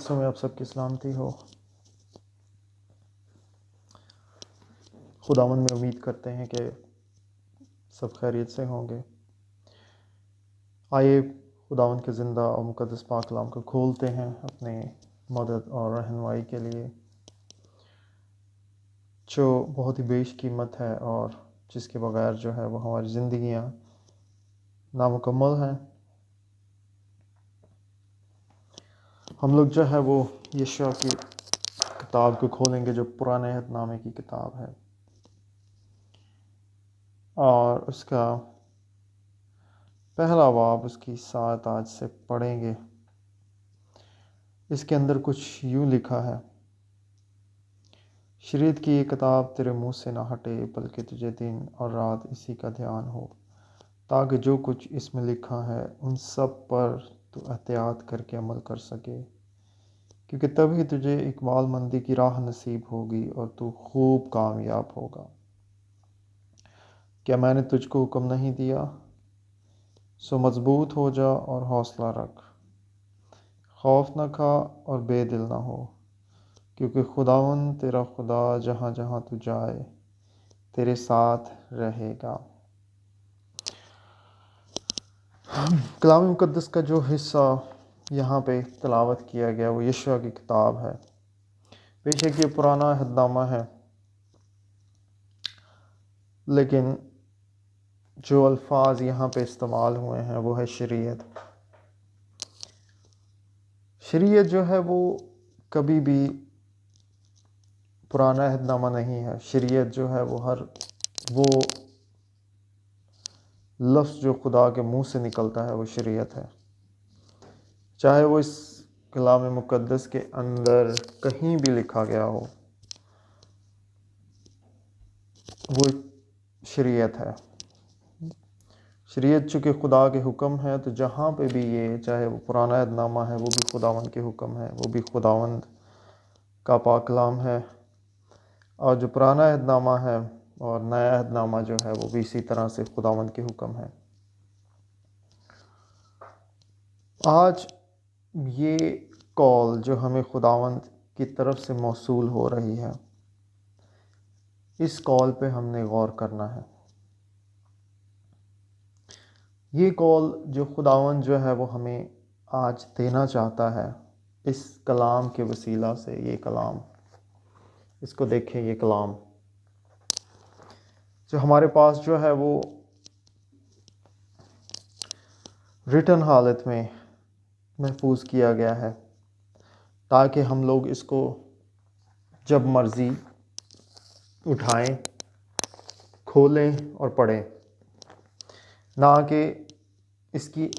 नफ्सों में आप सबकी सलामती हो। खुदावंद में उम्मीद करते हैं कि सब खैरियत से होंगे। आइए खुदावंद के ज़िंदा और मुक़द्दस पाक कलाम को खोलते हैं अपने मदद और रहनुमाई के लिए, जो बहुत ही बेशकीमत है और जिसके बगैर जो है वो हमारी ज़िंदगियाँ नामुकम्मल हैं। हम लोग जो है वो यशायाह की किताब को खोलेंगे, जो पुराने अहदनामे की किताब है, और उसका पहला बाब उसकी 7 आज से पढ़ेंगे। इसके अंदर कुछ यूँ लिखा है, शरीयत की ये किताब तेरे मुंह से ना हटे, बल्कि तुझे दिन और रात इसी का ध्यान हो, ताकि जो कुछ इसमें लिखा है उन सब पर तू एहतियात करके अमल कर सके, क्योंकि तभी तुझे इकबालमंदी की राह नसीब होगी और तू खूब कामयाब होगा। क्या मैंने तुझको हुक्म नहीं दिया? सो मजबूत हो जा और हौसला रख, खौफ न खा और बेदिल न हो, क्योंकि खुदावन तेरा खुदा जहाँ जहाँ तू जाए तेरे साथ रहेगा। कलाम मुक़द्दस का जो हिस्सा यहाँ पे तिलावत किया गया वो यशायाह की किताब है। बेशक ये पुराना अहदनामा है, लेकिन जो अल्फाज यहाँ पे इस्तेमाल हुए हैं वो है शरीयत। शरीयत जो है वो कभी भी पुराना अहदनामा नहीं है। शरीयत जो है वो लफ्ज़ जो खुदा के मुंह से निकलता है वो शरीयत है। चाहे वो इस कलाम मुक़द्दस के अंदर कहीं भी लिखा गया हो, वो शरीयत है। शरीयत चूँकि खुदा के हुक्म है, तो जहाँ पे भी ये, चाहे वो पुराना अहदनामा है, वो भी खुदावंद के हुक्म है, वो भी खुदावंद का पाक कलाम है। और जो पुराना अहदनामा है और नया अहदनामा जो है वो भी इसी तरह से खुदावंद के हुक्म है। आज ये कॉल जो हमें खुदावंद की तरफ से मौसूल हो रही है, इस कॉल पे हमने गौर करना है। ये कॉल जो खुदावंद जो है वो हमें आज देना चाहता है, इस कलाम के वसीला से, ये कलाम, इसको देखें, ये कलाम जो हमारे पास जो है वो रिटन हालत में महफूज किया गया है, ताकि हम लोग इसको जब मर्ज़ी उठाएं, खोलें और पढ़ें, ना कि इसकी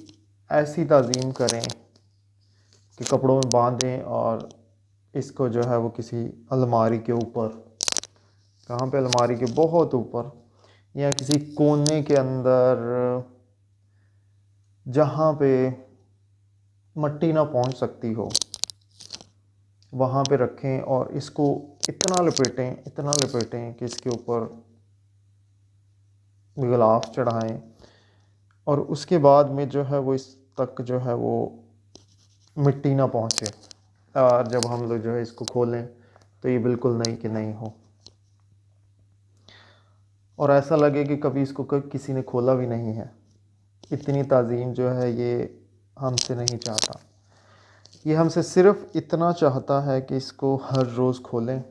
ऐसी ताज़ीम करें कि कपड़ों में बांधें और इसको जो है वो किसी अलमारी के ऊपर, कहाँ पे, अलमारी के बहुत ऊपर, या किसी कोने के अंदर जहाँ पे मट्टी ना पहुँच सकती हो, वहाँ पे रखें और इसको इतना लपेटें कि इसके ऊपर गिलाफ चढ़ाएं, और उसके बाद में जो है वो इस तक जो है वो मिट्टी ना पहुँचे, और जब हम लोग जो है इसको खोलें तो ये बिल्कुल नई कि नहीं हो, और ऐसा लगे कि कभी इसको किसी ने खोला भी नहीं है। इतनी ताज़ीम जो है ये हमसे नहीं चाहता। ये हमसे सिर्फ़ इतना चाहता है कि इसको हर रोज़ खोलें,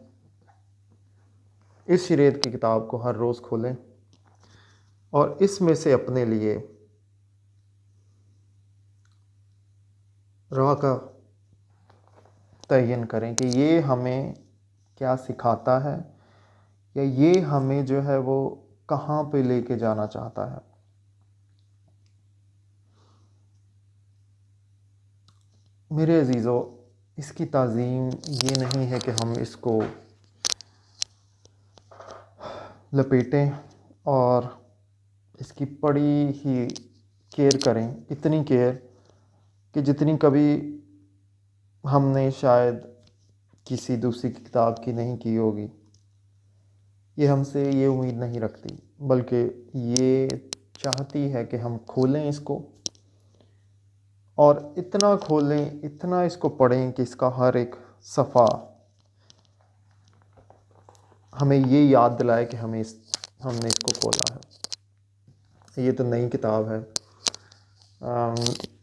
इस शरीयत की किताब को हर रोज़ खोलें और इसमें से अपने लिए राह का तयन करें कि ये हमें क्या सिखाता है, या ये हमें जो है वो कहाँ पे लेके जाना चाहता है। मेरे अजीज़ों, इसकी ताज़ीम ये नहीं है कि हम इसको लपेटें और इसकी बड़ी ही केयर करें, इतनी केयर कि जितनी कभी हमने शायद किसी दूसरी किताब की नहीं की होगी। ये हमसे ये उम्मीद नहीं रखती, बल्कि ये चाहती है कि हम खोलें इसको और इतना खोलें, इतना इसको पढ़ें कि इसका हर एक सफ़ा हमें ये याद दिलाए कि हमने इसको खोला है। ये तो नई किताब है,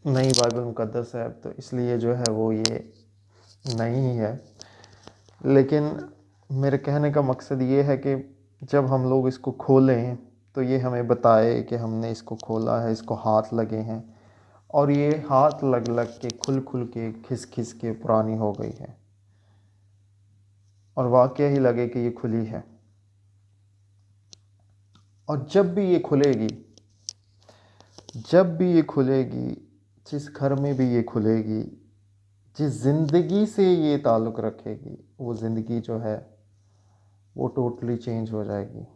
नई बाइबल मुक़द्दस है, तो इसलिए जो है वो ये नई ही है। लेकिन मेरे कहने का मकसद ये है कि जब हम लोग इसको खोलें तो ये हमें बताए कि हमने इसको खोला है, इसको हाथ लगे हैं, और ये हाथ लग लग के खुल खुल के खिस खिस के पुरानी हो गई है, और वाकई ही लगे कि ये खुली है। और जब भी ये खुलेगी, जिस घर में भी ये खुलेगी, जिस ज़िंदगी से ये ताल्लुक़ रखेगी, वो ज़िंदगी जो है वो टोटली चेंज हो जाएगी।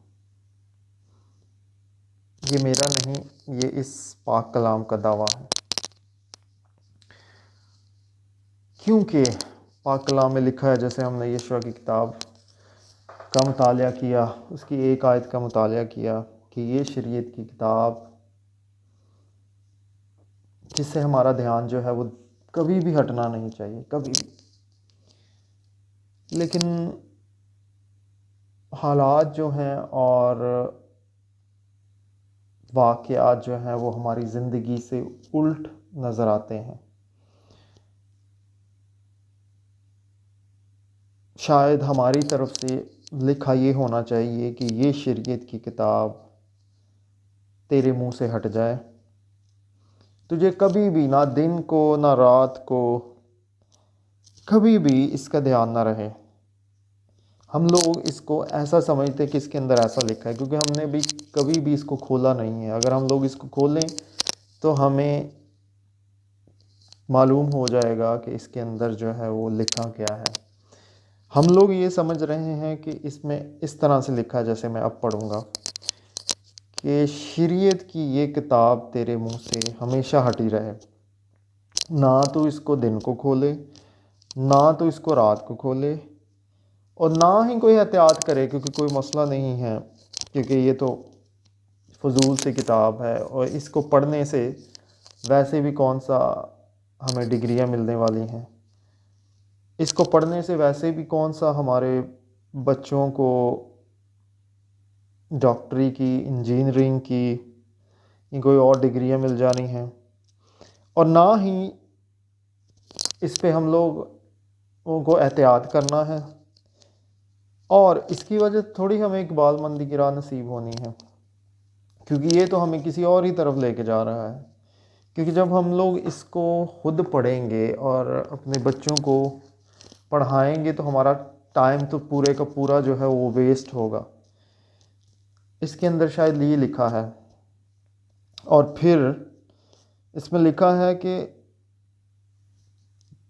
ये मेरा नहीं, ये इस पाक कलाम का दावा है, क्योंकि पाक कलाम में लिखा है, जैसे हमने यशूआ की किताब का मुतालिया किया, उसकी एक आयत का मुतालिया किया कि ये शरीयत की किताब जिससे हमारा ध्यान जो है वो कभी भी हटना नहीं चाहिए, कभी भी। लेकिन हालात जो हैं और वाक़यात जो हैं वो हमारी ज़िंदगी से उल्ट नज़र आते हैं। शायद हमारी तरफ से लिखा ये होना चाहिए कि ये शरीयत की किताब तेरे मुंह से हट जाए, तुझे कभी भी, ना दिन को ना रात को, कभी भी इसका ना ना रहे। हम लोग इसको ऐसा समझते कि इसके अंदर ऐसा लिखा है, क्योंकि हमने भी कभी भी इसको खोला नहीं है। अगर हम लोग इसको खोलें तो हमें मालूम हो जाएगा कि इसके अंदर जो है वो लिखा क्या है। हम लोग ये समझ रहे हैं कि इसमें इस तरह से लिखा है, जैसे मैं अब पढ़ूँगा कि शरीयत की ये किताब तेरे मुंह से हमेशा हटी रहे, ना तो इसको दिन को खोले, ना तो इसको रात को खोले, और ना ही कोई एहतियात करे, क्योंकि कोई मसला नहीं है, क्योंकि ये तो फजूल सी किताब है, और इसको पढ़ने से वैसे भी कौन सा हमें डिग्रियां मिलने वाली हैं। इसको पढ़ने से वैसे भी कौन सा हमारे बच्चों को डॉक्टरी की, इंजीनियरिंग की, या कोई और डिग्रियां मिल जानी हैं। और ना ही इस पे हम लोगों को एहतियात करना है, और इसकी वजह थोड़ी हमें इकबालमंदी की राह नसीब होनी है, क्योंकि ये तो हमें किसी और ही तरफ लेके जा रहा है। क्योंकि जब हम लोग इसको खुद पढ़ेंगे और अपने बच्चों को पढ़ाएंगे तो हमारा टाइम तो पूरे का पूरा जो है वो वेस्ट होगा। इसके अंदर शायद ये लिखा है, और फिर इसमें लिखा है कि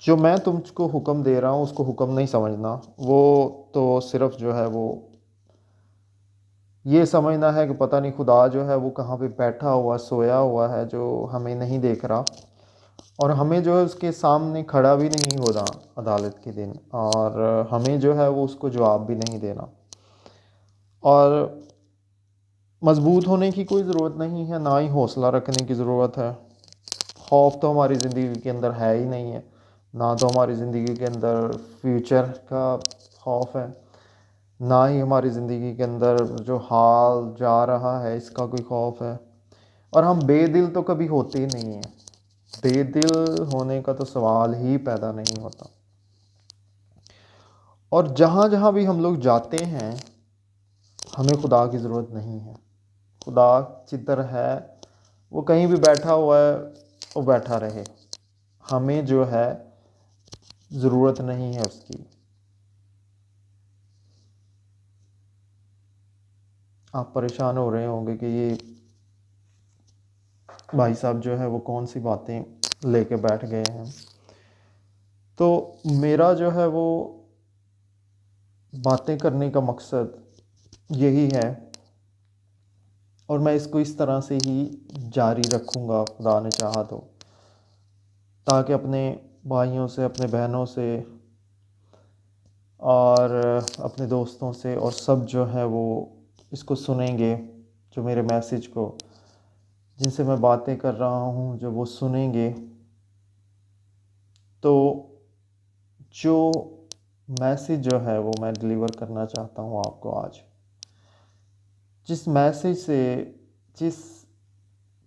जो मैं तुमको हुक्म दे रहा हूँ उसको हुक्म नहीं समझना, वो तो सिर्फ जो है वो ये समझना है कि पता नहीं खुदा जो है वो कहाँ पे बैठा हुआ, सोया हुआ है, जो हमें नहीं देख रहा, और हमें जो है उसके सामने खड़ा भी नहीं होना अदालत के दिन, और हमें जो है वो उसको जवाब भी नहीं देना। और मजबूत होने की कोई ज़रूरत नहीं है, ना ही हौसला रखने की ज़रूरत है। खौफ तो हमारी ज़िंदगी के अंदर है ही नहीं है, ना तो हमारी ज़िंदगी के अंदर फ्यूचर का खौफ है, ना ही हमारी ज़िंदगी के अंदर जो हाल जा रहा है इसका कोई खौफ है। और हम बेदिल तो कभी होते ही नहीं हैं, बेदिल होने का तो सवाल ही पैदा नहीं होता। और जहाँ जहाँ भी हम लोग जाते हैं हमें खुदा की ज़रूरत नहीं है। खुदा चित्र है, वो कहीं भी बैठा हुआ है, वो बैठा रहे, हमें जो है ज़रूरत नहीं है उसकी। आप परेशान हो रहे होंगे कि ये भाई साहब जो है वो कौन सी बातें लेके बैठ गए हैं। तो मेरा जो है वो बातें करने का मकसद यही है, और मैं इसको इस तरह से ही जारी रखूँगा खुदा ने चाहा तो, ताकि अपने भाइयों से, अपने बहनों से और अपने दोस्तों से, और सब जो है वो इसको सुनेंगे, जो मेरे मैसेज को, जिनसे मैं बातें कर रहा हूँ, जो वो सुनेंगे, तो जो मैसेज जो है वो मैं डिलीवर करना चाहता हूँ आपको आज, जिस मैसेज से, जिस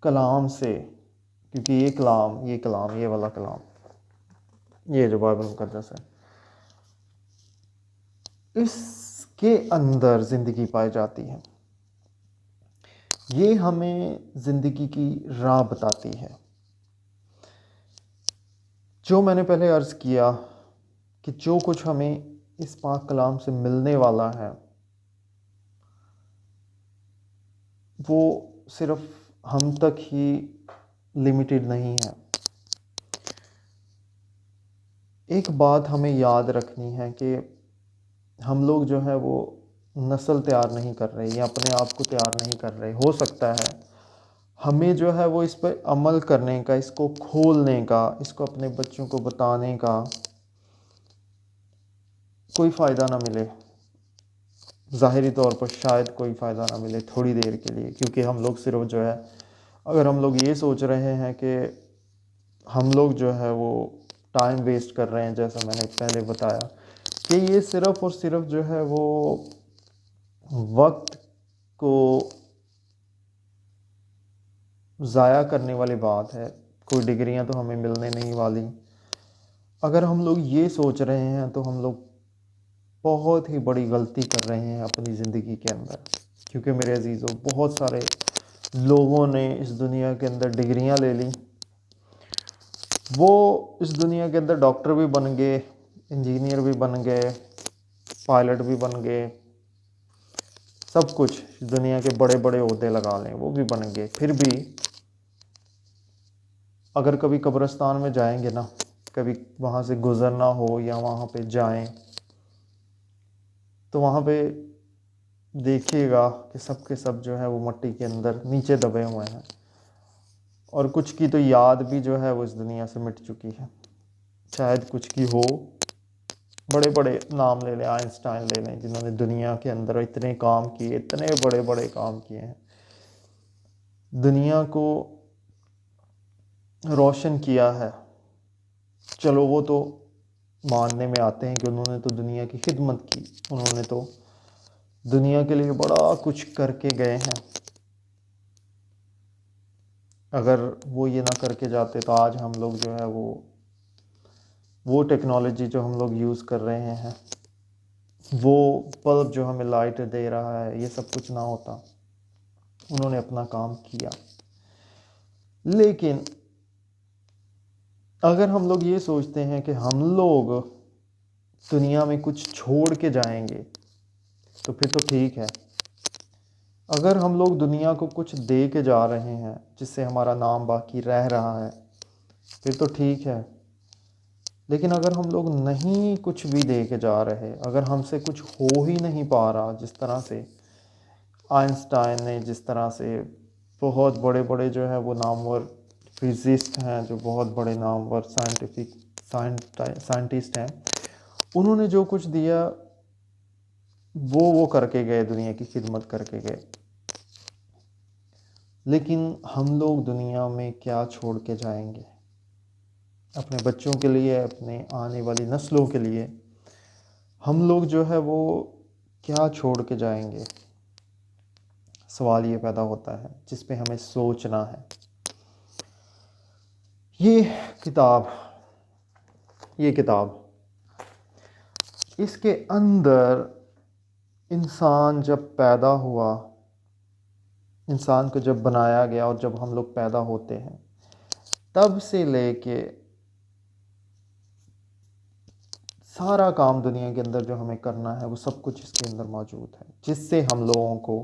कलाम से, क्योंकि ये कलाम ये वाला कलाम, ये जो बाइबल मुकद्दस है, इसके अंदर ज़िंदगी पाई जाती है। ये हमें ज़िंदगी की राह बताती है। जो मैंने पहले अर्ज़ किया कि जो कुछ हमें इस पाक कलाम से मिलने वाला है वो सिर्फ हम तक ही लिमिटेड नहीं है। एक बात हमें याद रखनी है कि हम लोग जो है वो नस्ल तैयार नहीं कर रहे या अपने आप को तैयार नहीं कर रहे। हो सकता है हमें जो है वो इस पर अमल करने का, इसको खोलने का, इसको अपने बच्चों को बताने का कोई फ़ायदा ना मिले। ज़ाहिरी तौर पर शायद कोई फ़ायदा ना मिले थोड़ी देर के लिए, क्योंकि हम लोग सिर्फ जो है, अगर हम लोग ये सोच रहे हैं कि हम लोग जो है वो टाइम वेस्ट कर रहे हैं, जैसा मैंने पहले बताया कि ये सिर्फ़ और सिर्फ जो है वो वक्त को ज़ाया करने वाली बात है। कोई डिग्रियां तो हमें मिलने नहीं वाली। अगर हम लोग ये सोच रहे हैं तो हम लोग बहुत ही बड़ी गलती कर रहे हैं अपनी ज़िंदगी के अंदर, क्योंकि मेरे अजीज़ों बहुत सारे लोगों ने इस दुनिया के अंदर डिग्रियां ले ली। वो इस दुनिया के अंदर डॉक्टर भी बन गए, इंजीनियर भी बन गए, पायलट भी बन गए, सब कुछ इस दुनिया के बड़े बड़े ओहदे लगा लें वो भी बन गए। फिर भी अगर कभी कब्रिस्तान में जाएंगे ना, कभी वहाँ से गुज़रना हो या वहाँ पे जाएं, तो वहाँ पे देखिएगा कि सब के सब जो है वो मिट्टी के अंदर नीचे दबे हुए हैं, और कुछ की तो याद भी जो है वो इस दुनिया से मिट चुकी है। शायद कुछ की हो, बड़े बड़े नाम ले लें, आइंस्टाइन ले लें, जिन्होंने दुनिया के अंदर इतने काम किए, इतने बड़े बड़े काम किए हैं, दुनिया को रोशन किया है। चलो वो तो मानने में आते हैं कि उन्होंने तो दुनिया की खिदमत की, उन्होंने तो दुनिया के लिए बड़ा कुछ करके गए हैं। अगर वो ये ना करके जाते तो आज हम लोग जो है वो टेक्नोलॉजी जो हम लोग यूज़ कर रहे हैं, वो बल्ब जो हमें लाइट दे रहा है, ये सब कुछ ना होता। उन्होंने अपना काम किया। लेकिन अगर हम लोग ये सोचते हैं कि हम लोग दुनिया में कुछ छोड़ के जाएंगे तो फिर तो ठीक है। अगर हम लोग दुनिया को कुछ दे के जा रहे हैं जिससे हमारा नाम बाकी रह रहा है, फिर तो ठीक है। लेकिन अगर हम लोग नहीं कुछ भी दे के जा रहे, अगर हमसे कुछ हो ही नहीं पा रहा, जिस तरह से आइंस्टाइन ने, जिस तरह से बहुत बड़े बड़े जो है वो नामवर फिजिस्ट हैं, जो बहुत बड़े नामवर साइंटिस्ट हैं, उन्होंने जो कुछ दिया वो करके गए, दुनिया की खिदमत करके गए। लेकिन हम लोग दुनिया में क्या छोड़ के जाएंगे अपने बच्चों के लिए, अपने आने वाली नस्लों के लिए? हम लोग जो है वो क्या छोड़ के जाएंगे? सवाल ये पैदा होता है जिस पे हमें सोचना है। ये किताब इसके अंदर इंसान जब पैदा हुआ, इंसान को जब बनाया गया और जब हम लोग पैदा होते हैं, तब से लेके सारा काम दुनिया के अंदर जो हमें करना है वो सब कुछ इसके अंदर मौजूद है, जिससे हम लोगों को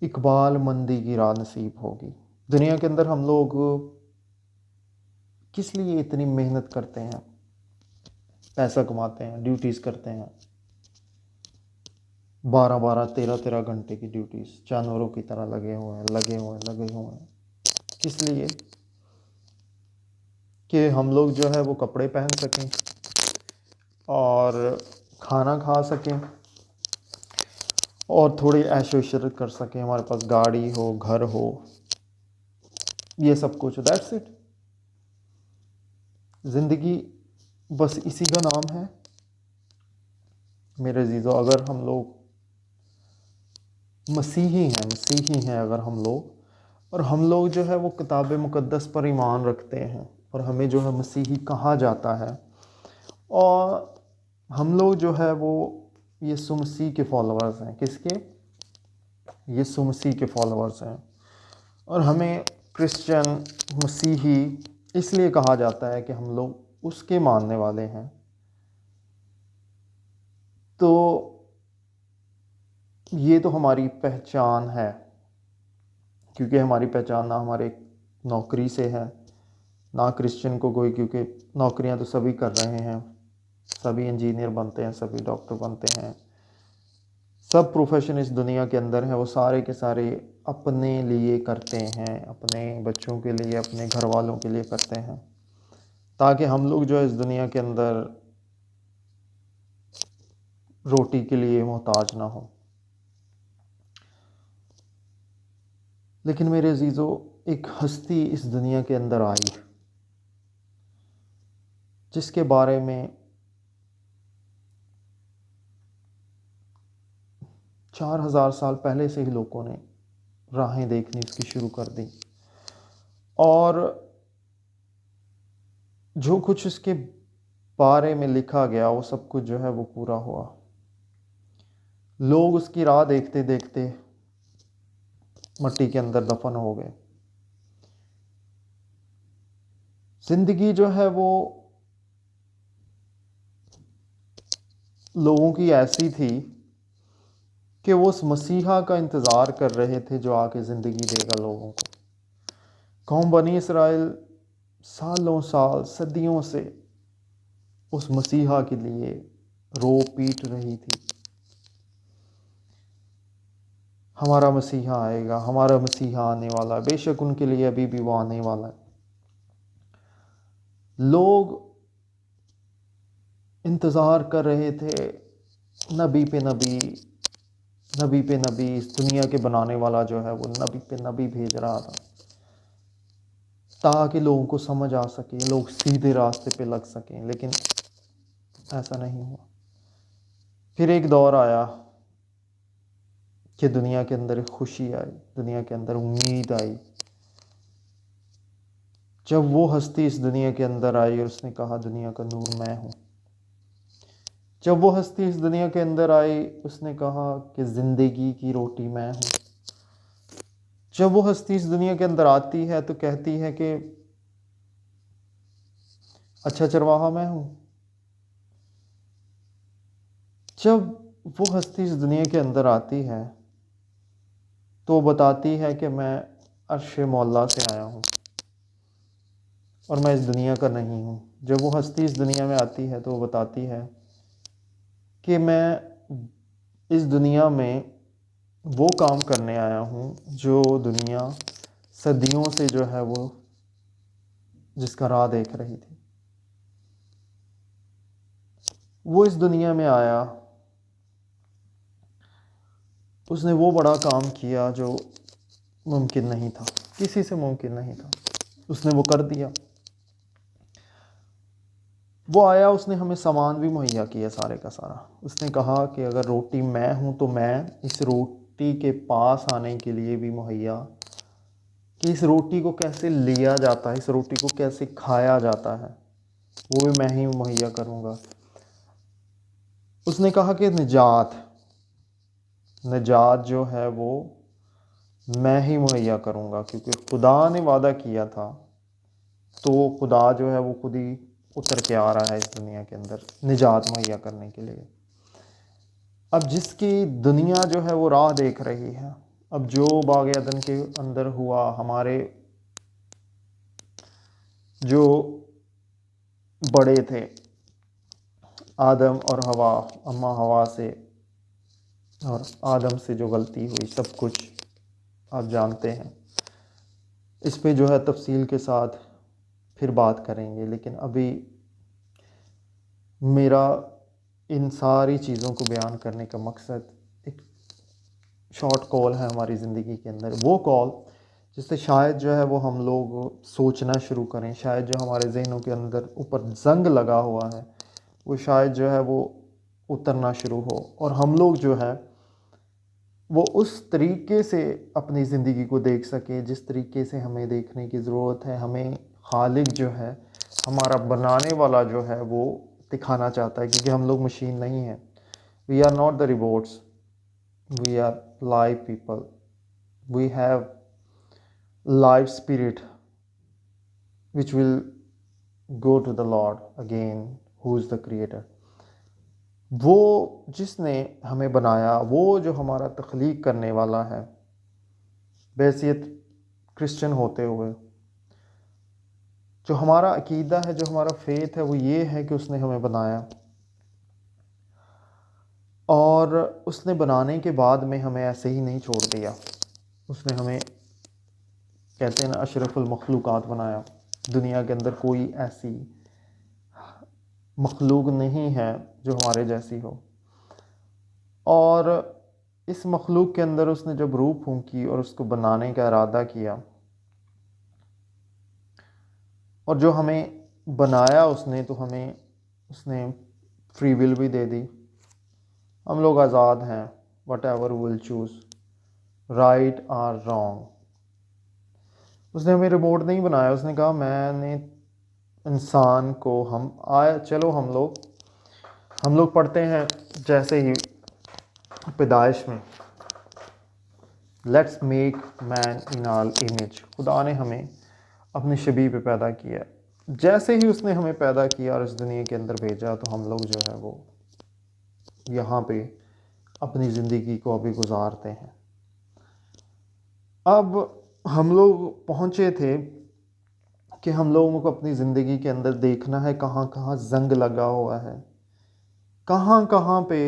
इकबाल मंदी की राह नसीब होगी। दुनिया के अंदर हम लोग किस लिए इतनी मेहनत करते हैं, पैसा कमाते हैं, ड्यूटीज़ करते हैं, 12-12, 13-13 घंटे की ड्यूटीज़, जानवरों की तरह लगे हुए हैं। किस लिए? कि हम लोग जो है वो कपड़े पहन सकें और खाना खा सकें और थोड़ी ऐशो इशरत कर सकें, हमारे पास गाड़ी हो, घर हो, ये सब कुछ, दैट्स इट। ज़िंदगी बस इसी का नाम है। मेरे अजीज़ों, अगर हम लोग मसीही हैं अगर हम लोग, और हम लोग जो है वो किताब मुक़द्दस पर ईमान रखते हैं और हमें जो है मसीही कहा जाता है, और हम लोग जो है वो यीशु मसीह के फॉलोअर्स हैं। किसके? यीशु मसीह के फॉलोअर्स हैं। और हमें क्रिश्चियन, मसीही इसलिए कहा जाता है कि हम लोग उसके मानने वाले हैं। तो ये तो हमारी पहचान है, क्योंकि हमारी पहचान ना हमारे नौकरी से है, ना क्रिश्चियन को कोई, क्योंकि नौकरियां तो सभी कर रहे हैं, सभी इंजीनियर बनते हैं, सभी डॉक्टर बनते हैं, सब प्रोफेशन इस दुनिया के अंदर है, वो सारे के सारे अपने लिए करते हैं, अपने बच्चों के लिए, अपने घर वालों के लिए करते हैं, ताकि हम लोग जो है इस दुनिया के अंदर रोटी के लिए मोहताज ना हो। लेकिन मेरे अजीज़ों, एक हस्ती इस दुनिया के अंदर आई जिसके बारे में 4000 साल पहले से ही लोगों ने राहें देखनी उसकी शुरू कर दी, और जो कुछ उसके बारे में लिखा गया वो सब कुछ जो है वो पूरा हुआ। लोग उसकी राह देखते देखते मिट्टी के अंदर दफन हो गए। जिंदगी जो है वो लोगों की ऐसी थी कि वो उस मसीहा का इंतज़ार कर रहे थे जो आके ज़िंदगी देगा लोगों को। कौम बनी इसराइल सालों साल, सदियों से उस मसीहा के लिए रो पीट रही थी। हमारा मसीहा आएगा, हमारा मसीहा आने वाला है। बेशक उनके लिए अभी भी वो आने वाला है। लोग इंतज़ार कर रहे थे, नबी पे नबी, नबी पे नबी। इस दुनिया के बनाने वाला जो है वो नबी पे नबी भेज रहा था, ताकि लोगों को समझ आ सके, लोग सीधे रास्ते पे लग सकें। लेकिन ऐसा नहीं हुआ। फिर एक दौर आया कि दुनिया के अंदर खुशी आई, दुनिया के अंदर उम्मीद आई। जब वो हस्ती इस दुनिया के अंदर आई और उसने कहा दुनिया का नूर मैं हूँ। जब वो हस्ती इस दुनिया के अंदर आई, उसने कहा कि ज़िंदगी की रोटी मैं हूँ। जब वो हस्ती इस दुनिया के अंदर आती है तो कहती है कि अच्छा चरवाहा मैं हूँ। जब वो हस्ती इस दुनिया के अंदर आती है तो वो बताती है कि मैं अर्श मौला से आया हूँ और मैं इस दुनिया का नहीं हूँ। जब वो हस्ती इस दुनिया में आती है तो वो बताती है कि मैं इस दुनिया में वो काम करने आया हूँ जो दुनिया सदियों से जो है वो जिसका राह देख रही थी। वो इस दुनिया में आया, उसने वो बड़ा काम किया जो मुमकिन नहीं था, किसी से मुमकिन नहीं था, उसने वो कर दिया। वो आया, उसने हमें सामान भी मुहैया किया सारे का सारा। उसने कहा कि अगर रोटी मैं हूँ तो मैं इस रोटी के पास आने के लिए भी मुहैया, कि इस रोटी को कैसे लिया जाता है, इस रोटी को कैसे खाया जाता है, वो भी मैं ही मुहैया करूँगा। उसने कहा कि निजात जो है वो मैं ही मुहैया करूँगा, क्योंकि खुदा ने वादा किया था, तो खुदा जो है वो खुद ही उतर के आ रहा है इस दुनिया के अंदर निजात मुहैया करने के लिए। अब जिसकी दुनिया जो है वो राह देख रही है, अब जो बाग अदन के अंदर हुआ, हमारे जो बड़े थे आदम और हवा, अम्मा हवा से और आदम से जो गलती हुई, सब कुछ आप जानते हैं। इस पे जो है तफसील के साथ फिर बात करेंगे। लेकिन अभी मेरा इन सारी चीज़ों को बयान करने का मकसद एक शॉर्ट कॉल है हमारी ज़िंदगी के अंदर, वो कॉल जिससे शायद जो है वो हम लोग सोचना शुरू करें, शायद जो हमारे जहनों के अंदर ऊपर जंग लगा हुआ है वो शायद जो है वो उतरना शुरू हो, और हम लोग जो है वो उस तरीके से अपनी ज़िंदगी को देख सकें जिस तरीके से हमें देखने की ज़रूरत है। हमें खालिक जो है, हमारा बनाने वाला जो है वो दिखाना चाहता है, क्योंकि हम लोग मशीन नहीं हैं। We are not the robots, we are live people, we have live spirit which will go to the Lord again, who is the creator। वो जिसने हमें बनाया, वो जो हमारा तख्लीक करने वाला है, बैसियत क्रिश्चियन होते हुए जो हमारा अकीदा है, जो हमारा फेथ है, वो ये है कि उसने हमें बनाया, और उसने बनाने के बाद में हमें ऐसे ही नहीं छोड़ दिया। उसने हमें, कहते हैं ना, अशरफुल मखलूक़ात बनाया। दुनिया के अंदर कोई ऐसी मखलूक नहीं है जो हमारे जैसी हो, और इस मखलूक के अंदर उसने जब रूह फूंकी और उसको बनाने का इरादा किया, और जो हमें बनाया उसने, तो हमें उसने फ्री विल भी दे दी। हम लोग आज़ाद हैं, what ever will choose, right और रॉन्ग। उसने हमें रिमोट नहीं बनाया। उसने कहा मैंने इंसान को, हम आए, चलो हम लोग पढ़ते हैं जैसे ही पैदाइश में, let's make man in our image. खुदा ने हमें अपनी शबीह पे पैदा किया। जैसे ही उसने हमें पैदा किया और इस दुनिया के अंदर भेजा, तो हम लोग जो है वो यहाँ पे अपनी ज़िंदगी को अभी गुजारते हैं। अब हम लोग पहुँचे थे कि हम लोगों को अपनी ज़िंदगी के अंदर देखना है कहाँ कहाँ जंग लगा हुआ है, कहाँ कहाँ पे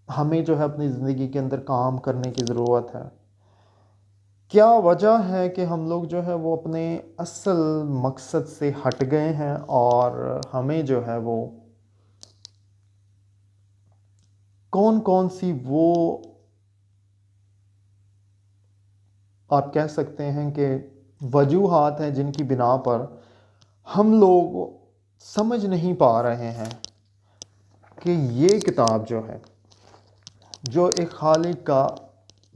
हमें जो है अपनी ज़िंदगी के अंदर काम करने की ज़रूरत है। क्या वजह है कि हम लोग जो है वो अपने असल मकसद से हट गए हैं, और हमें जो है वो कौन कौन सी वो आप कह सकते हैं कि वजूहात हैं जिनकी बिना पर हम लोग समझ नहीं पा रहे हैं कि ये किताब जो है, जो एक खालिक का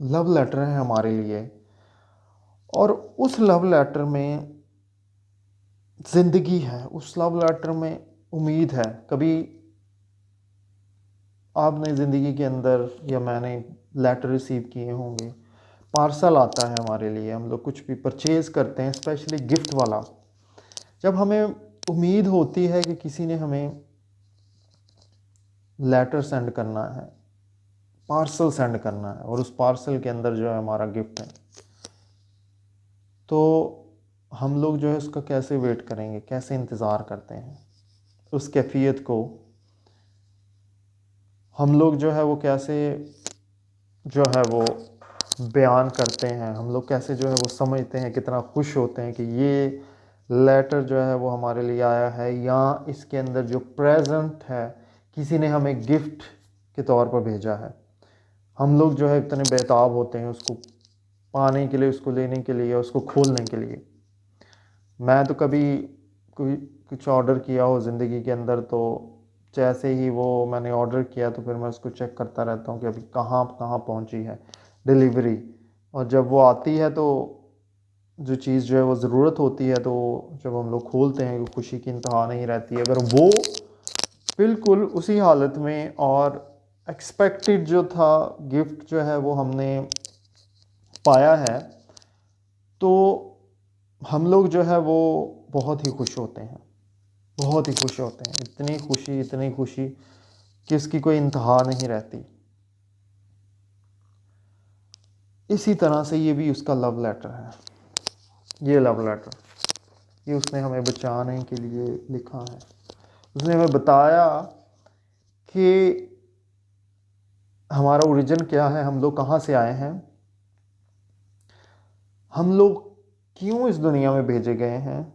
लव लेटर है हमारे लिए, और उस लव लेटर में ज़िंदगी है, उस लव लेटर में उम्मीद है। कभी आपने ज़िंदगी के अंदर, या मैंने लेटर रिसीव किए होंगे, पार्सल आता है हमारे लिए, हम लोग कुछ भी परचेज़ करते हैं, स्पेशली गिफ्ट वाला। जब हमें उम्मीद होती है कि किसी ने हमें लेटर सेंड करना है, पार्सल सेंड करना है, और उस पार्सल के अंदर जो है हमारा गिफ्ट है, तो हम लोग जो है उसका कैसे वेट करेंगे, कैसे इंतज़ार करते हैं, उस कैफियत को हम लोग जो है वो कैसे जो है वो बयान करते हैं, हम लोग कैसे जो है वो समझते हैं, कितना खुश होते हैं कि ये लेटर जो है वो हमारे लिए आया है, या इसके अंदर जो प्रेजेंट है किसी ने हमें गिफ्ट के तौर पर भेजा है। हम लोग जो है इतने बेताब होते हैं उसको पाने के लिए, उसको लेने के लिए, उसको खोलने के लिए। मैं तो कभी कोई कुछ ऑर्डर किया हो ज़िंदगी के अंदर, तो जैसे ही वो मैंने ऑर्डर किया तो फिर मैं उसको चेक करता रहता हूँ कि अभी कहाँ कहाँ पहुँची है डिलीवरी, और जब वो आती है तो जो चीज़ जो है वो ज़रूरत होती है, तो जब हम लोग खोलते हैं तो खुशी की इंतहा नहीं रहती। अगर वो बिल्कुल उसी हालत में और एक्सपेक्टेड जो था गिफ्ट जो है वो हमने पाया है, तो हम लोग जो है वो बहुत ही खुश होते हैं, बहुत ही खुश होते हैं। इतनी खुशी कि इसकी कोई इंतहा नहीं रहती। इसी तरह से ये भी उसका लव लेटर है। ये लव लेटर, ये उसने हमें बचाने के लिए लिखा है। उसने हमें बताया कि हमारा ओरिजिन क्या है, हम लोग कहाँ से आए हैं, हम लोग क्यों इस दुनिया में भेजे गए हैं,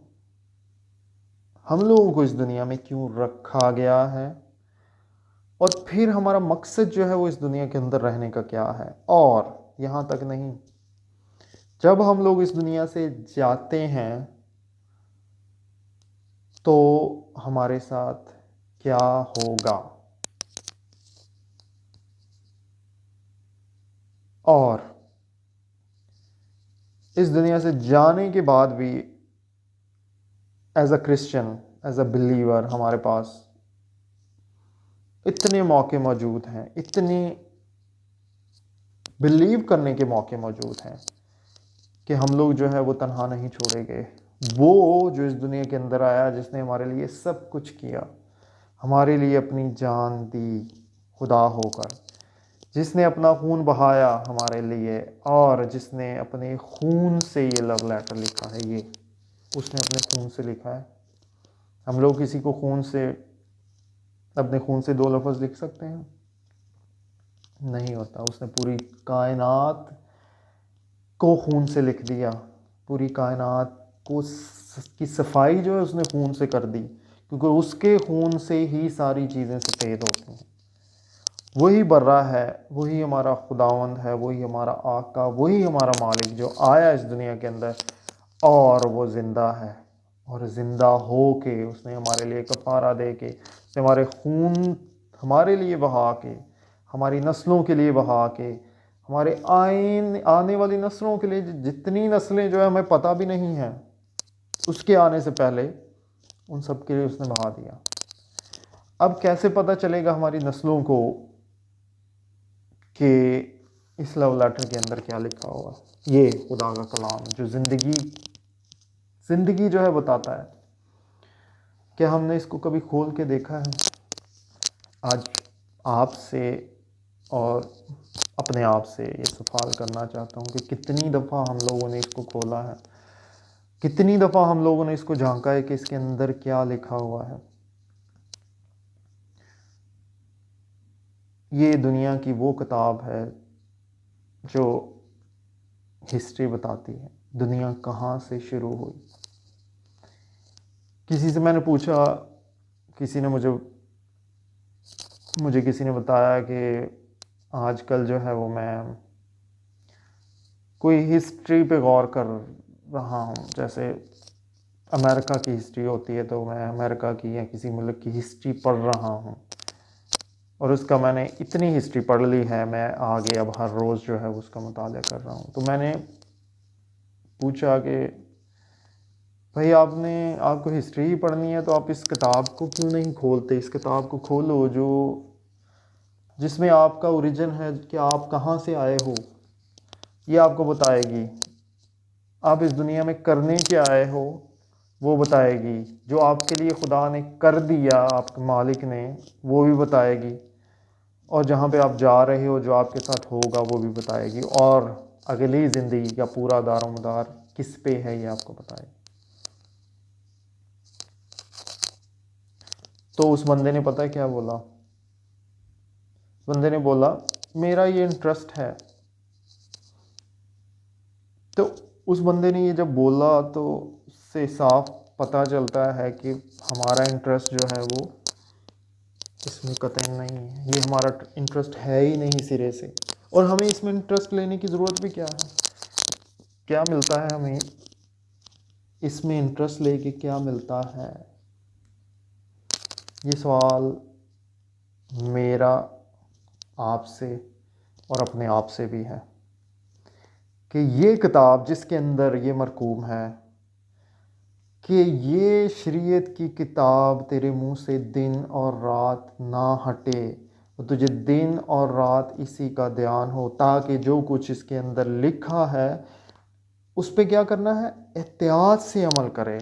हम लोगों को इस दुनिया में क्यों रखा गया है, और फिर हमारा मकसद जो है वो इस दुनिया के अंदर रहने का क्या है। और यहाँ तक नहीं, जब हम लोग इस दुनिया से जाते हैं तो हमारे साथ क्या होगा, और इस दुनिया से जाने के बाद भी as a Christian, as a believer, हमारे पास इतने मौके मौजूद हैं, इतने बिलीव करने के मौके मौजूद हैं कि हम लोग जो है वो तन्हा नहीं छोड़े गए। वो जो इस दुनिया के अंदर आया, जिसने हमारे लिए सब कुछ किया, हमारे लिए अपनी जान दी खुदा होकर, जिसने अपना खून बहाया हमारे लिए, और जिसने अपने खून से ये लव लेटर लिखा है, ये उसने अपने खून से लिखा है। हम लोग किसी को खून से, अपने खून से 2 लफ्ज़ लिख सकते हैं? नहीं होता। उसने पूरी कायनात को खून से लिख दिया। पूरी कायनात को की सफाई जो है उसने खून से कर दी, क्योंकि उसके खून से ही सारी चीज़ें सफ़ेद होती हैं। वही बर्रा है, वही हमारा खुदावंद है, वही हमारा आका, वही हमारा मालिक जो आया इस दुनिया के अंदर, और वो ज़िंदा है। और ज़िंदा हो के उसने हमारे लिए कफ़ारा दे के, उसने हमारे खून हमारे लिए बहा के, हमारी नस्लों के लिए बहा के, हमारे आने वाली नस्लों के लिए, जितनी नस्लें जो है हमें पता भी नहीं हैं उसके आने से पहले, उन सब के लिए उसने बहा दिया। अब कैसे पता चलेगा हमारी नस्लों को कि इस लव लेटर के अंदर क्या लिखा हुआ? ये खुदा का कलाम जो ज़िंदगी जो है बताता है। क्या हमने इसको कभी खोल के देखा है? आज आपसे और अपने आप से ये सवाल करना चाहता हूँ कि कितनी दफ़ा हम लोगों ने इसको खोला है, कितनी दफ़ा हम लोगों ने इसको झांका है कि इसके अंदर क्या लिखा हुआ है। ये दुनिया की वो किताब है जो हिस्ट्री बताती है, दुनिया कहाँ से शुरू हुई। किसी से मैंने पूछा, किसी ने मुझे किसी ने बताया कि आजकल जो है वो मैं कोई हिस्ट्री पे गौर कर रहा हूँ। जैसे अमेरिका की हिस्ट्री होती है तो मैं अमेरिका की या किसी मुल्क की हिस्ट्री पढ़ रहा हूँ, और उसका मैंने इतनी हिस्ट्री पढ़ ली है, मैं आगे अब हर रोज़ जो है उसका मुताला कर रहा हूँ। तो मैंने पूछा कि भाई आपको हिस्ट्री ही पढ़नी है तो आप इस किताब को क्यों नहीं खोलते? इस किताब को खोलो जो जिसमें आपका ओरिजिन है कि आप कहाँ से आए हो, ये आपको बताएगी। आप इस दुनिया में करने क्या आए हो वो बताएगी। जो आपके लिए खुदा ने कर दिया, आपके मालिक ने, वो भी बताएगी। और जहाँ पे आप जा रहे हो, जो आपके साथ होगा, वो भी बताएगी। और अगली ज़िंदगी का पूरा दारोमदार किस पे है, ये आपको बताएगी। तो उस बंदे ने पता है क्या बोला? बंदे ने बोला मेरा ये इंटरेस्ट है। तो उस बंदे ने ये जब बोला तो उससे साफ पता चलता है कि हमारा इंटरेस्ट जो है वो इसमें कतई नहीं है। ये हमारा इंटरेस्ट है ही नहीं सिरे से। और हमें इसमें इंटरेस्ट लेने की ज़रूरत भी क्या है? क्या मिलता है हमें इसमें इंटरेस्ट लेके? क्या मिलता है? ये सवाल मेरा आपसे और अपने आप से भी है कि ये किताब जिसके अंदर ये मरकूम है कि ये शरीयत की किताब तेरे मुंह से दिन और रात ना हटे, तो तुझे दिन और रात इसी का ध्यान हो, ताकि जो कुछ इसके अंदर लिखा है उस पे क्या करना है? एहतियात से अमल करे।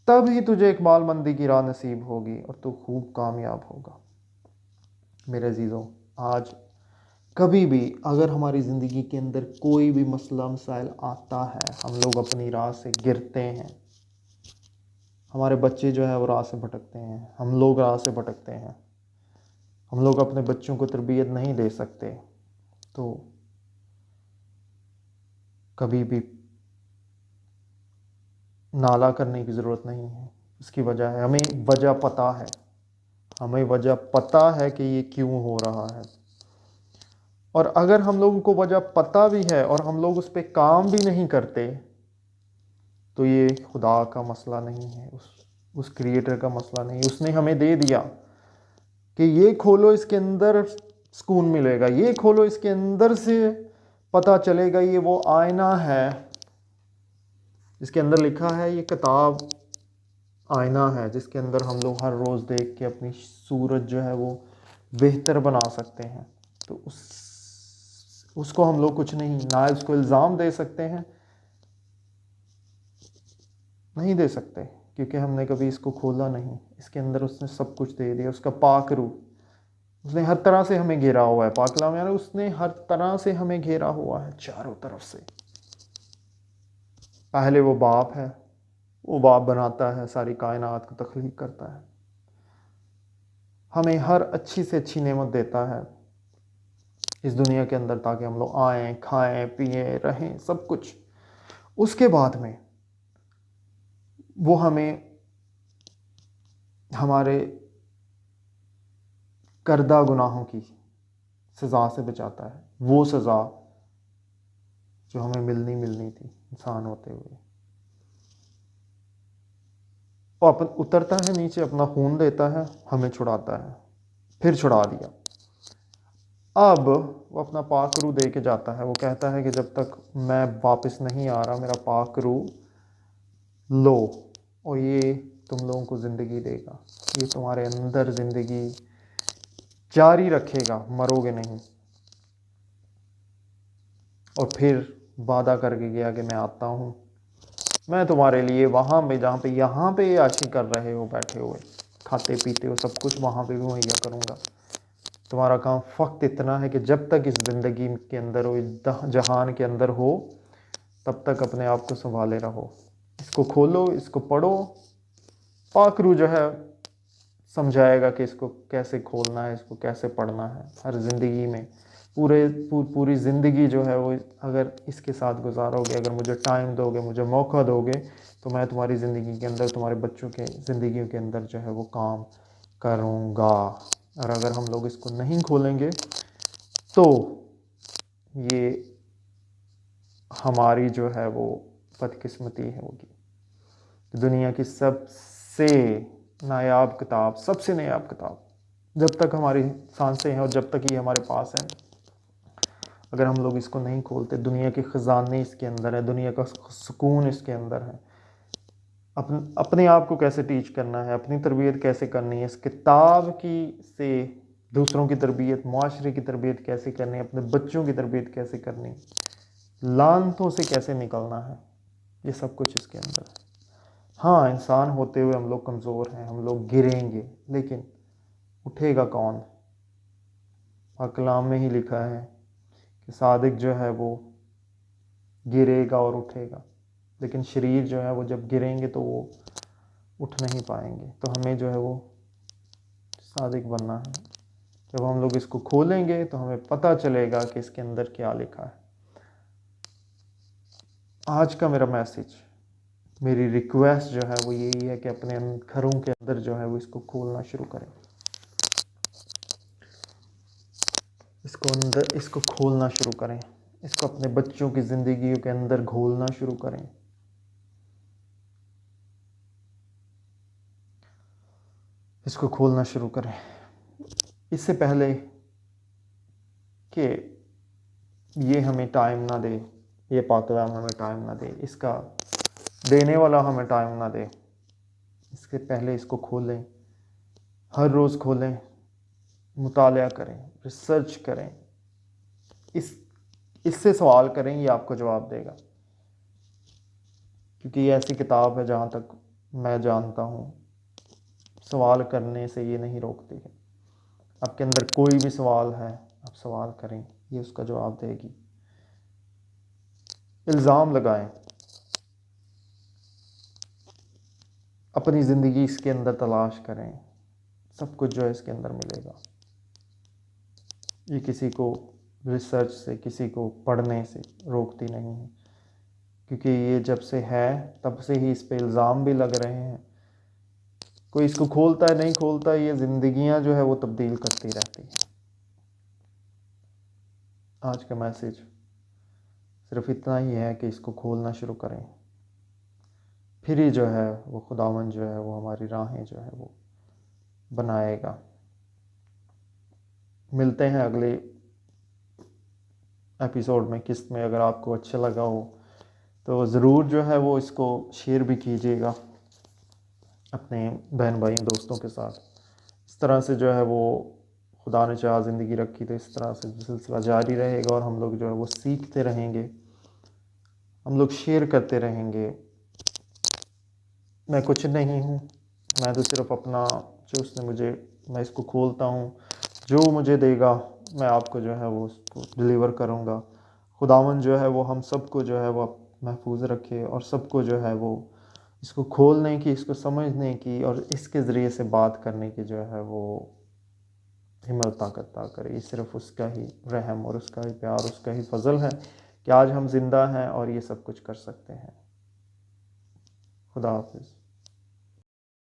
तब ही तुझे इकबालमंदी की राह नसीब होगी और तू खूब कामयाब होगा। मेरे अजीज़ों, आज कभी भी अगर हमारी ज़िंदगी के अंदर कोई भी मसला मसाइल आता है, हम लोग अपनी राह से गिरते हैं, हमारे बच्चे जो है वो राह से भटकते हैं, हम लोग राह से भटकते हैं, हम लोग अपने बच्चों को तरबियत नहीं दे सकते, तो कभी भी नाला करने की ज़रूरत नहीं है। इसकी वजह है, हमें वजह पता है, हमें वजह पता है कि ये क्यों हो रहा है। और अगर हम लोगों को वजह पता भी है और हम लोग उस पर काम भी नहीं करते, तो ये खुदा का मसला नहीं है, उस क्रिएटर का मसला नहीं। उसने हमें दे दिया कि ये खोलो, इसके अंदर सुकून मिलेगा, ये खोलो, इसके अंदर से पता चलेगा ये वो आईना है जिसके अंदर लिखा है, ये किताब आईना है जिसके अंदर हम लोग हर रोज़ देख के अपनी सूरत जो है वो बेहतर बना सकते हैं। तो उसको हम लोग कुछ नहीं, ना उसको इल्ज़ाम दे सकते हैं, नहीं दे सकते, क्योंकि हमने कभी इसको खोला नहीं। इसके अंदर उसने सब कुछ दे दिया, उसका पाक रूह, उसने हर तरह से हमें घेरा हुआ है। पाक कलाम यानी उसने हर तरह से हमें घेरा हुआ है चारों तरफ से। पहले वो बाप है, वो बाप बनाता है, सारी कायनात को तख्लीक करता है, हमें हर अच्छी से अच्छी नेमत देता है इस दुनिया के अंदर, ताकि हम लोग आएँ, खाएं, पिए, रहें, सब कुछ। उसके बाद में वो हमें हमारे करदा गुनाहों की सज़ा से बचाता है, वो सज़ा जो हमें मिलनी थी इंसान होते हुए। वो अपन उतरता है नीचे, अपना खून देता है, हमें छुड़ाता है, फिर छुड़ा दिया। अब वो अपना पाक रूह दे के जाता है। वो कहता है कि जब तक मैं वापस नहीं आ रहा, मेरा पाक रूह लो, और ये तुम लोगों को ज़िंदगी देगा, ये तुम्हारे अंदर ज़िंदगी जारी रखेगा, मरोगे नहीं। और फिर वादा करके गया कि मैं आता हूँ, मैं तुम्हारे लिए वहाँ पे, जहाँ पे यहाँ पे याशी कर रहे हो बैठे हुए, खाते पीते हो, सब कुछ वहाँ पे भी मुहैया करूँगा। तुम्हारा काम फ़क्त इतना है कि जब तक इस ज़िंदगी के अंदर हो, इस जहान के अंदर हो, तब तक अपने आप को संभाले रहो। इसको खोलो, इसको पढ़ो, पाक रूह जो है समझाएगा कि इसको कैसे खोलना है, इसको कैसे पढ़ना है। हर ज़िंदगी में पूरी ज़िंदगी जो है वो अगर इसके साथ गुजारोगे, अगर मुझे टाइम दोगे, मुझे मौका दोगे, तो मैं तुम्हारी ज़िंदगी के अंदर, तुम्हारे बच्चों के ज़िंदगी के अंदर जो है वो काम करूँगा। और अगर हम लोग इसको नहीं खोलेंगे तो ये हमारी जो है वो बदकिस्मती होगी। दुनिया की सबसे नायाब किताब, सबसे नायाब किताब, जब तक हमारी सांसें हैं और जब तक ये हमारे पास है, अगर हम लोग इसको नहीं खोलते, दुनिया के ख़जाने इसके अंदर है, दुनिया का सुकून इसके अंदर है। अपने आप को कैसे टीच करना है, अपनी तरबियत कैसे करनी है, इस किताब की से दूसरों की तरबियत, माशरे की तरबियत कैसे करनी है, अपने बच्चों की तरबियत कैसे करनी, लानतों से कैसे निकलना है, ये सब कुछ इसके अंदर है। हाँ, इंसान होते हुए हम लोग कमज़ोर हैं, हम लोग गिरेंगे, लेकिन उठेगा कौन? कलाम में ही लिखा है कि सादिक जो है वो गिरेगा और उठेगा, लेकिन शरीर जो है वो जब गिरेंगे तो वो उठ नहीं पाएंगे। तो हमें जो है वो सादिक बनना है। जब हम लोग इसको खोलेंगे तो हमें पता चलेगा कि इसके अंदर क्या लिखा है। आज का मेरा मैसेज, मेरी रिक्वेस्ट जो है वो यही है कि अपने घरों के अंदर जो है वो इसको खोलना शुरू करें, इसको खोलना शुरू करें, इसको अपने बच्चों की ज़िंदगी के अंदर घोलना शुरू करें। इसको खोलना शुरू करें, इससे पहले कि ये हमें टाइम ना दे, ये पाक कलाम हमें टाइम ना दे, इसका देने वाला हमें टाइम ना दे। इसके पहले इसको खोलें, हर रोज़ खोलें, मुतालिया करें, रिसर्च करें, इससे सवाल करें, ये आपको जवाब देगा। क्योंकि ये ऐसी किताब है जहाँ तक मैं जानता हूँ, सवाल करने से ये नहीं रोकती है। आपके अंदर कोई भी सवाल है, आप सवाल करें, ये उसका जवाब देगी। इल्ज़ाम लगाएं, अपनी ज़िंदगी इसके अंदर तलाश करें, सब कुछ जो है इसके अंदर मिलेगा। ये किसी को रिसर्च से, किसी को पढ़ने से रोकती नहीं है, क्योंकि ये जब से है तब से ही इस पे इल्ज़ाम भी लग रहे हैं। कोई इसको खोलता है, नहीं खोलता, ये ज़िंदगियां जो है वो तब्दील करती रहती हैं। आज का मैसेज सिर्फ इतना ही है कि इसको खोलना शुरू करें, फिर ही जो है वो खुदावंद जो है वो हमारी राहें जो है वो बनाएगा। मिलते हैं अगले एपिसोड में, किस्त में। अगर आपको अच्छा लगा हो तो ज़रूर जो है वो इसको शेयर भी कीजिएगा अपने बहन भाई दोस्तों के साथ। इस तरह से जो है वो खुदा ने चाह ज़िंदगी रखी तो इस तरह से सिलसिला जारी रहेगा और हम लोग जो है वो सीखते रहेंगे, हम लोग शेयर करते रहेंगे। मैं कुछ नहीं हूँ, मैं तो सिर्फ अपना जो उसने मुझे, मैं इसको खोलता हूँ, जो मुझे देगा मैं आपको जो है वो उसको डिलीवर करूँगा। खुदावन जो है वो हम सबको जो है वो महफूज रखे और सबको जो है वो इसको खोलने की, इसको समझने की और इसके ज़रिए से बात करने की जो है वो हिम्मत ताकत अता करे। ये सिर्फ उसका ही रहम और उसका ही प्यार, उसका ही फजल है कि आज हम जिंदा हैं और ये सब कुछ कर सकते हैं। खुदा हाफिज़।